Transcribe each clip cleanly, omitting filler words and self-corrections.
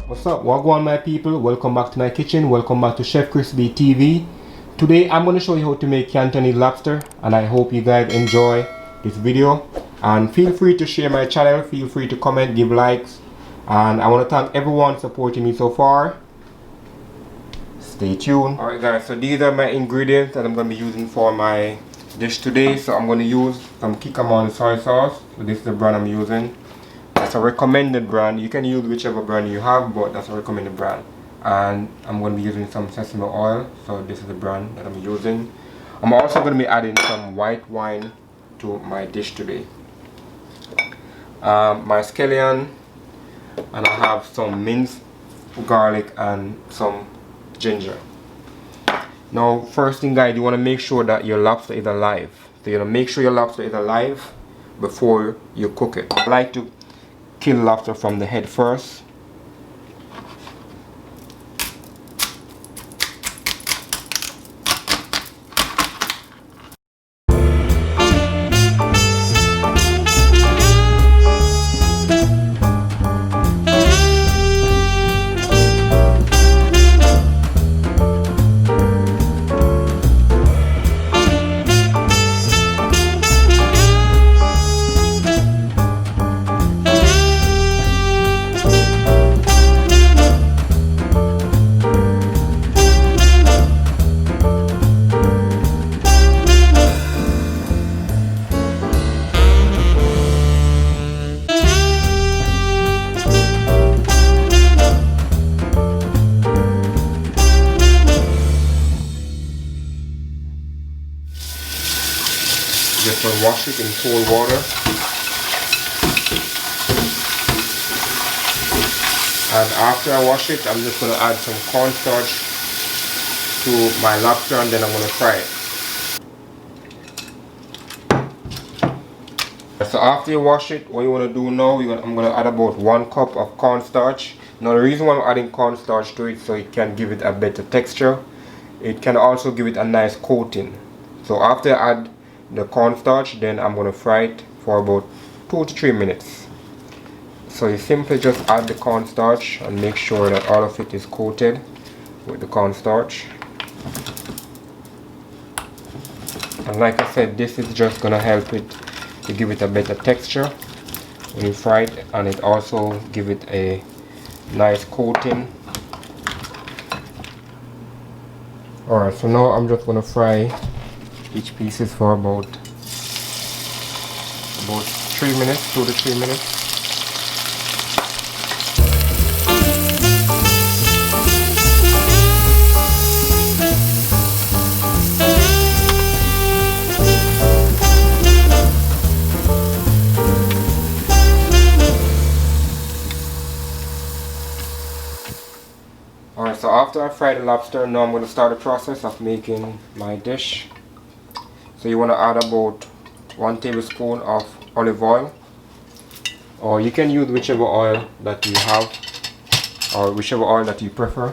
What's up, wagwan my people? Welcome back to my kitchen. Welcome back to Chef ChrisB TV. Today I'm going to show you how to make Cantonese lobster, and I hope you guys enjoy this video. And feel free to share my channel, feel free to comment, give likes, and I want to thank everyone supporting me so far. Stay tuned. Alright guys, so these are my ingredients that I'm going to be using for my dish today. So I'm going to use some Cantonese soy sauce. So this is the brand I'm using. That's a recommended brand. You can use whichever brand you have, but that's a recommended brand. And I'm going to be using some sesame oil. So this is the brand that I'm using. I'm also going to be adding some white wine to my dish today. My scallion, and I have some minced garlic and some ginger. Now first thing guys, you want to make sure that your lobster is alive. So you want to make sure your lobster is alive before you cook it. I like to kill lobster from the head first. Just gonna wash it in cold water, and after I wash it, I'm just gonna add some cornstarch to my lobster, and then I'm gonna fry it. So after you wash it, what you wanna do now? I'm gonna add about 1 cup of cornstarch. Now the reason why I'm adding cornstarch to it, so it can give it a better texture. It can also give it a nice coating. So after I add the cornstarch, then I'm going to fry it for about 2 to 3 minutes. So you simply just add the cornstarch and make sure that all of it is coated with the cornstarch. And like I said, this is just going to help it to give it a better texture when you fry it, and it also give it a nice coating. Alright, so now I'm just going to fry each pieces for about 3 minutes, 2 to 3 minutes. Alright, so after I fry the lobster, now I'm going to start the process of making my dish. So you want to add about 1 tablespoon of olive oil, or you can use whichever oil that you have, or whichever oil that you prefer.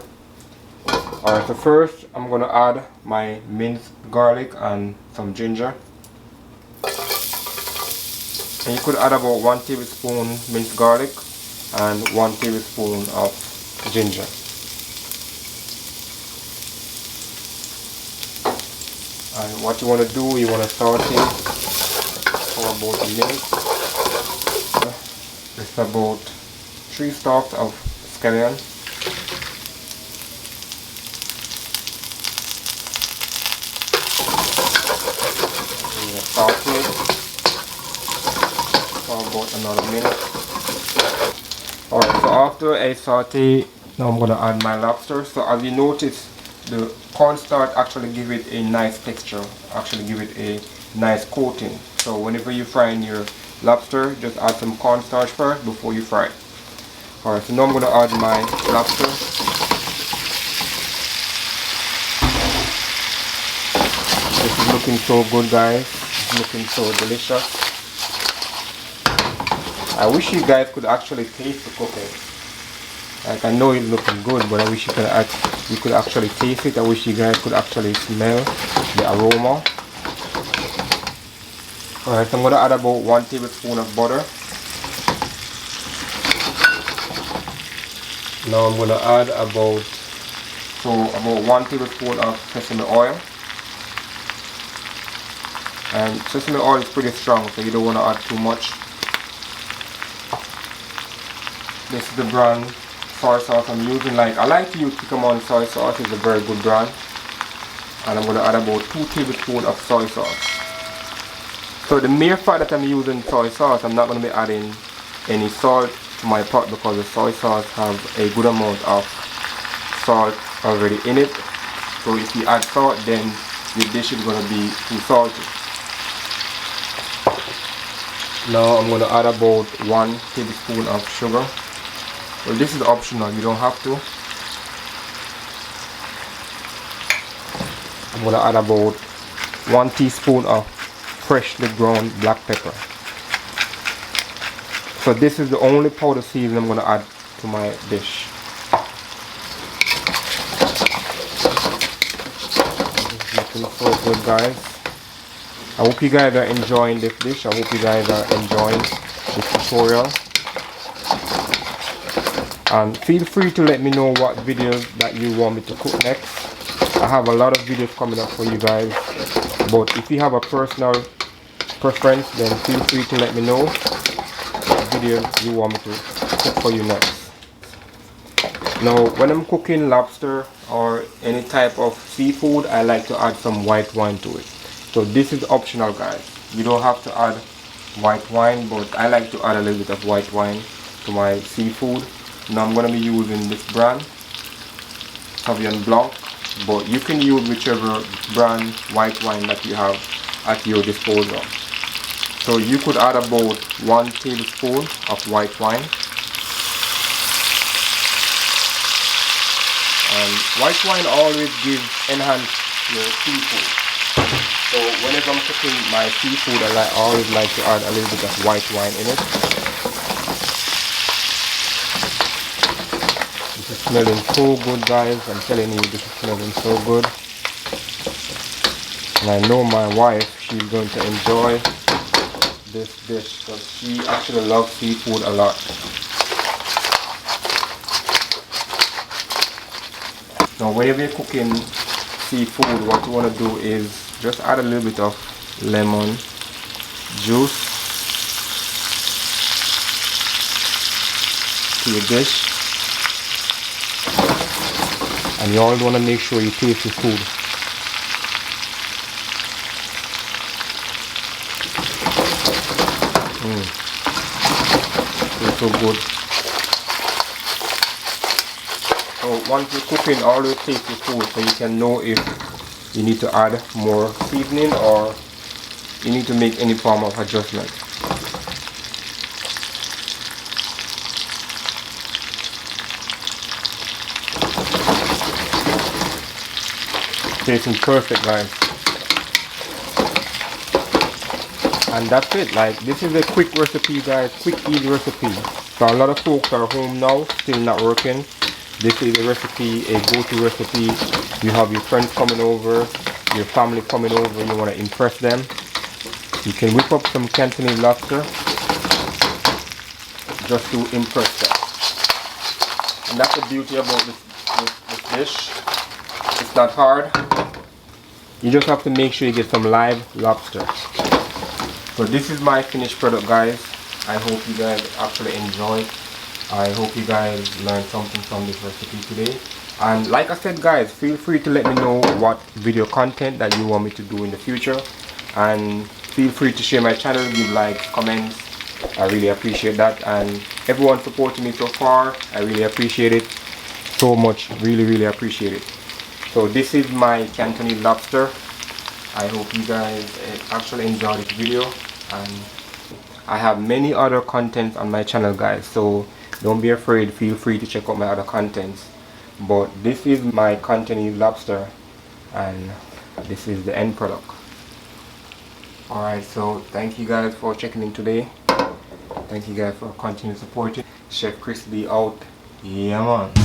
Alright, so first I'm going to add my minced garlic and some ginger. And you could add about 1 tablespoon minced garlic and 1 tablespoon of ginger. And what you want to do, you want to saute for about a minute. It's about 3 stalks of scallion. Saute for about another minute. Alright, so after I saute, now I'm going to add my lobster. So as you notice, the cornstarch actually give it a nice texture, actually give it a nice coating. So whenever you fry in your lobster, just add some cornstarch first before you fry it. Alright, so now I'm going to add my lobster. looking so good, guys. It's looking so delicious. I wish you guys could actually taste the cooking. Like, I know it's looking good, but I wish you could actually taste it. I wish you guys could actually smell the aroma. Alright, so I'm gonna add about 1 tablespoon of butter. Now I'm gonna add about 1 tablespoon of sesame oil. And sesame oil is pretty strong, so you don't want to add too much. This is the brand soy sauce I'm using. Like, I like to use Kikkoman soy sauce. It's a very good brand. And I'm going to add about 2 tablespoons of soy sauce. So the mere fact that I'm using soy sauce, I'm not going to be adding any salt to my pot, because the soy sauce has a good amount of salt already in it. So if you add salt, then your dish is going to be too salty. Now I'm going to add about 1 tablespoon of sugar. Well, this is optional, you don't have to. I'm going to add about 1 teaspoon of freshly ground black pepper. So this is the only powder seasoning I'm going to add to my dish. This is looking so good, guys. I hope you guys are enjoying this dish. I hope you guys are enjoying this tutorial. And feel free to let me know what videos that you want me to cook next. I have a lot of videos coming up for you guys. But if you have a personal preference, then feel free to let me know what videos you want me to cook for you next. Now, when I'm cooking lobster or any type of seafood, I like to add some white wine to it. So this is optional, guys. You don't have to add white wine, but I like to add a little bit of white wine to my seafood. Now I'm going to be using this brand, Sauvignon Blanc, but you can use whichever brand white wine that you have at your disposal. So you could add about 1 tablespoon of white wine. And white wine always enhance your seafood. So whenever I'm cooking my seafood, I always like to add a little bit of white wine in it. This is smelling so good, guys. I'm telling you, this is smelling so good. And I know my wife, she's going to enjoy this dish because she actually loves seafood a lot. Now whenever you're cooking seafood, what you want to do is just add a little bit of lemon juice to your dish, and you always want to make sure you taste your food. It's so good. So once you're cooking, always taste your food so you can know if you need to add more seasoning or you need to make any form of adjustment. Tasting perfect, guys. And that's it. Like, this is a quick recipe, guys, quick easy recipe. So a lot of folks are home now, still not working. This is a recipe, a go-to recipe. You have your friends coming over, your family coming over, you want to impress them. You can whip up some Cantonese lobster just to impress them. And that's the beauty about this dish. It's not hard. You just have to make sure you get some live lobster. So this is my finished product, guys. I hope you guys actually enjoyed. I hope you guys learned something from this recipe today. And like I said, guys, feel free to let me know what video content that you want me to do in the future. And feel free to share my channel, give likes, comments. I really appreciate that. And everyone supporting me so far, I really appreciate it so much. Really appreciate it. So this is my Cantonese lobster. I hope you guys actually enjoyed this video. And I have many other contents on my channel, guys, so don't be afraid. Feel free to check out my other contents. But this is my Cantonese lobster, and this is the end product. Alright, so thank you guys for checking in today. Thank you guys for continuing supporting. Chef ChrisB out. Yeah man.